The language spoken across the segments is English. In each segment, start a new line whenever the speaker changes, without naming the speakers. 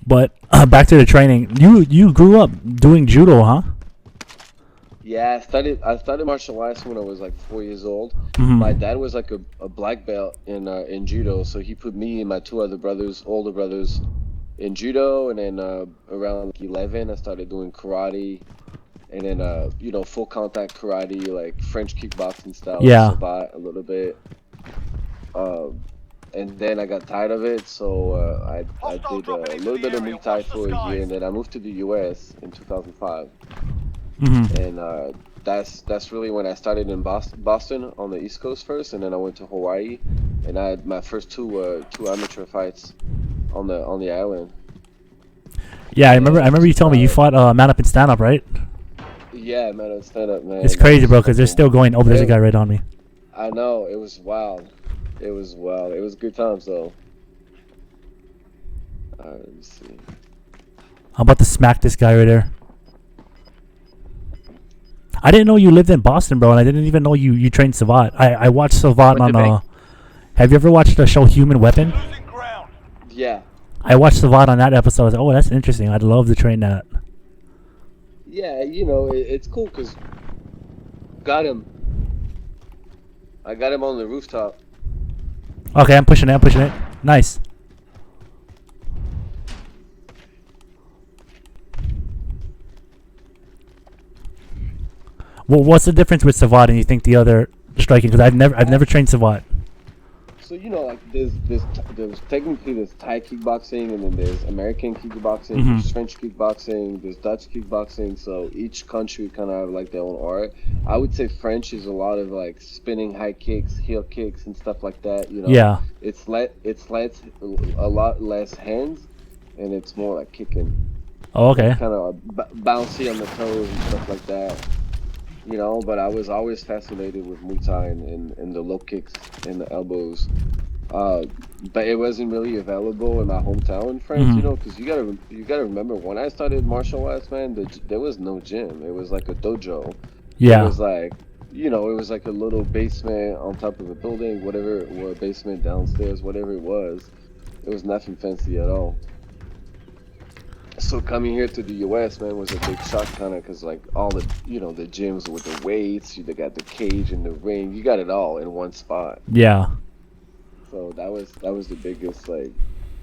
But back to the training. You grew up doing judo, huh?
Yeah, I started martial arts when I was like 4 years old. My
Hmm.
dad was like a black belt in judo, so he put me and my two other brothers, older brothers, in judo, and then around like 11, I started doing karate, and then full contact karate, like French kickboxing style, like
Yeah.
Sabat a little bit. Um, and then I got tired of it, so I
Hostile
did
dropping
a
into
little
the
bit of
area.
Muay Thai
Watch the
for a year,
skies.
and then I moved to the U.S. in 2005,
Hmm.
and that's really when I started in Boston on the East Coast first, and then I went to Hawaii, and I had my first two amateur fights on the island,
Yeah, I remember. I
and
remember you told me you fought man up and stand up, right?
yeah, man, on stand up,
It's
man, that
crazy,
was
bro, because they're
fucking.
still going. Oh, there's a guy right on me.
I know, it was wild. It was wild. It was good times though. Let me see.
I'm about to smack this guy right there. I didn't know you lived in Boston, bro, and I didn't even know you trained Savat. I watched Savat
Went to
on
bank.
Have you ever watched the show Human Weapon?
Losing ground.
Yeah,
I watched Savat on that episode. I was like, oh, that's interesting. I'd love to train that.
yeah. It's cool because got him. I got him on the rooftop.
Okay, I'm pushing it. I'm pushing it. Nice. Well, what's the difference with Savat and you think the other striking? Because I've
I
never trained Savat.
So like there's technically there's Thai kickboxing, and then there's American kickboxing,
Hmm.
there's French kickboxing, there's Dutch kickboxing. So each country kind of have like their own art. I would say French is a lot of like spinning high kicks, heel kicks, and stuff like that.
Yeah.
It's less a lot less hands, and it's more like kicking,
Oh, okay.
kind of bouncy on the toes and stuff like that. But I was always fascinated with Muay Thai and the low kicks and the elbows. Uh, but it wasn't really available in my hometown in France,
Hmm.
because you gotta remember when I started martial arts, man, there was no gym. It was like a dojo. It
Yeah.
was like, it was like a little basement on top of a building, whatever, or a basement downstairs, whatever it was. It was nothing fancy at all. So coming here to the US, man, was a big shock, kind of, because like all the gyms with the weights, they got the cage and the ring, you got it all in one spot.
Yeah.
So that was the biggest like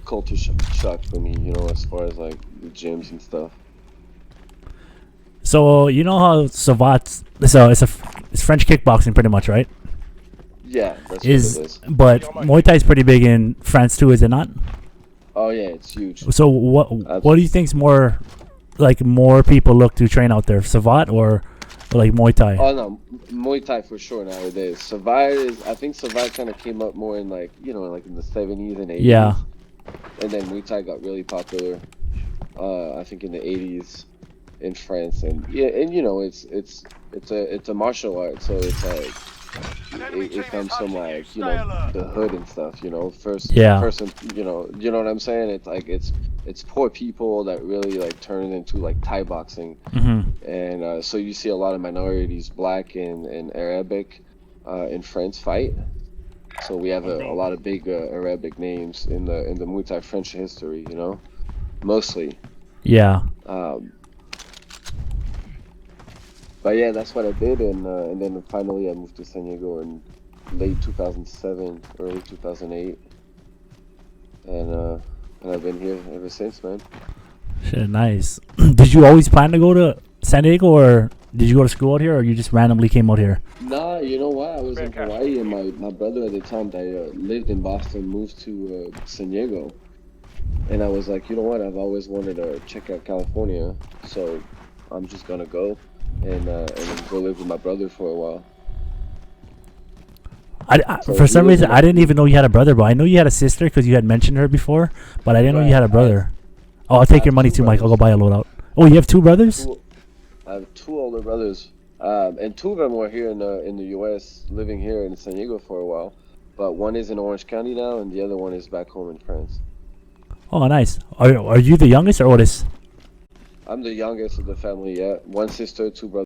culture shock for me, as far as like the gyms and stuff.
So you know how Savat's so it's French kickboxing pretty much, right?
Yeah, that's what it
Is
is.
but Muay Thai is pretty big in France too, is it not?
Oh yeah, it's huge.
So what do you
Abs-
think's more like more people look to train out there, Savat or like Muay Thai?
Oh no, Muay Thai for sure nowadays. I think Savate kind of came up more in like like in the 70s and 80s,
Yeah.
and then Muay Thai got really popular. I think in the 80s in France, and yeah, and it's a martial art, so it's like
An enemy team
it
is
comes from
hunting you.
like
Stay alert.
the hood and stuff. First
Yeah.
person, what I'm saying. It's like it's poor people that really like turn it into like Thai boxing,
Hmm.
and so you see a lot of minorities, black and Arabic, in France fight. So we have a lot of big Arabic names in the Muay Thai French history, mostly.
Yeah.
Um, but yeah, that's what I did, and then finally I moved to San Diego in late 2007, early 2008, and I've been here ever since, man.
Shit, nice. Did you always plan to go to San Diego, or did you go to school out here, or you just randomly came out here?
Nah, you know what? I was in
Fantastic.
Hawaii, and my brother at the time that lived in Boston moved to San Diego, and I was like, you know what? I've always wanted to check out California, so I'm just gonna go and then go live with my brother for a while. So
For
he
some
lives
reason,
in
I didn't even know you had a brother, bro. I know you had a sister because you had mentioned her before, but I didn't know you
Right.
had a brother. Oh, I'll
I
take your
have
money
two
too, Mike. I'll go
brothers.
buy a loadout. Oh, you have two brothers?
Two, I have two older brothers, and two of them were here in the U.S., living here in San Diego for a while. But one is in Orange County now, and the other one is back home in France.
Oh, nice. Are you the youngest or oldest?
I'm the youngest of the family. Yeah, one sister, two brothers.